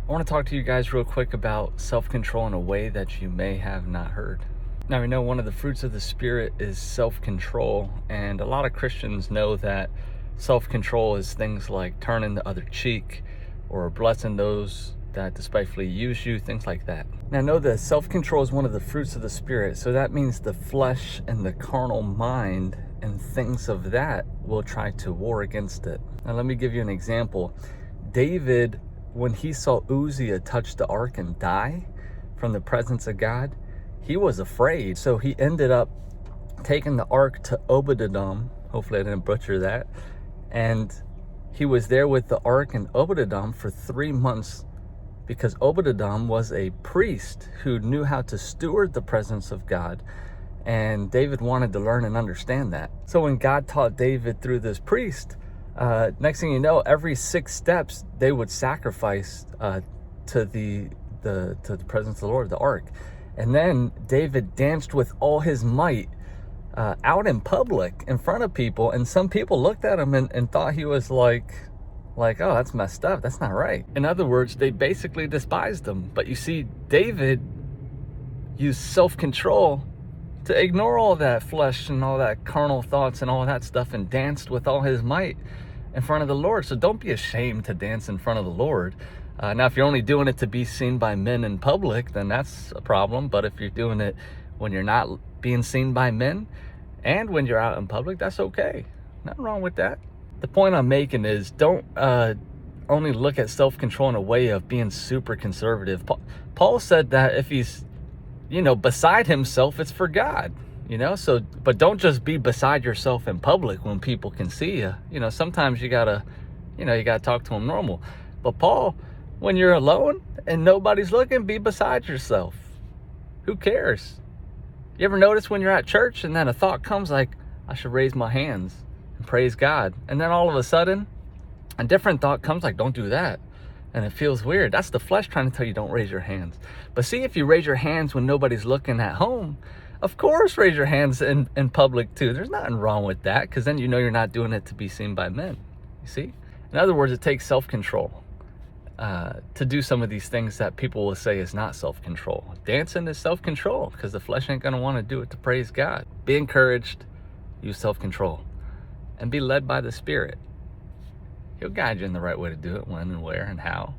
I want to talk to you guys real quick about self-control in a way that you may have not heard. Now, we know one of the fruits of the Spirit is self-control, and a lot of Christians know that self-control is things like turning the other cheek or blessing those that despitefully use you, things like that. Now, know that self-control is one of the fruits of the Spirit, so that means the flesh and the carnal mind and things of that will try to war against it. Now, let me give you an example. David, when he saw Uzziah touch the ark and die from the presence of God, he was afraid. So he ended up taking the ark to Obed-Edom. Hopefully I didn't butcher that. And he was there with the ark in Obed-Edom for 3 months because Obed-Edom was a priest who knew how to steward the presence of God. And David wanted to learn and understand that. So when God taught David through this priest, next thing you know, every 6 steps they would sacrifice to the presence of the Lord, the ark. And then David danced with all his might out in public in front of people, and some people looked at him and thought he was like, oh, that's messed up, that's not right. In other words, they basically despised him. But you see, David used self-control to ignore all that flesh and all that carnal thoughts and all that stuff, and danced with all his might in front of the Lord. So don't be ashamed to dance in front of the Lord. Now, if you're only doing it to be seen by men in public, then that's a problem. But if you're doing it when you're not being seen by men and when you're out in public, that's okay. Nothing wrong with that. The point I'm making is don't only look at self-control in a way of being super conservative. Paul said that if he's beside himself, it's for God, so, but don't just be beside yourself in public when people can see you. Sometimes you gotta talk to them normal. But Paul, when you're alone and nobody's looking, be beside yourself. Who cares? You ever notice when you're at church and then a thought comes like, I should raise my hands and praise God. And then all of a sudden, a different thought comes like, don't do that. And it feels weird. That's the flesh trying to tell you don't raise your hands. But see, if you raise your hands when nobody's looking at home, of course, raise your hands in public too. There's nothing wrong with that, because then you're not doing it to be seen by men. You see? In other words, it takes self-control to do some of these things that people will say is not self-control. Dancing is self-control, because the flesh ain't going to want to do it to praise God. Be encouraged, use self-control, and be led by the Spirit. He'll guide you in the right way to do it, when and where and how.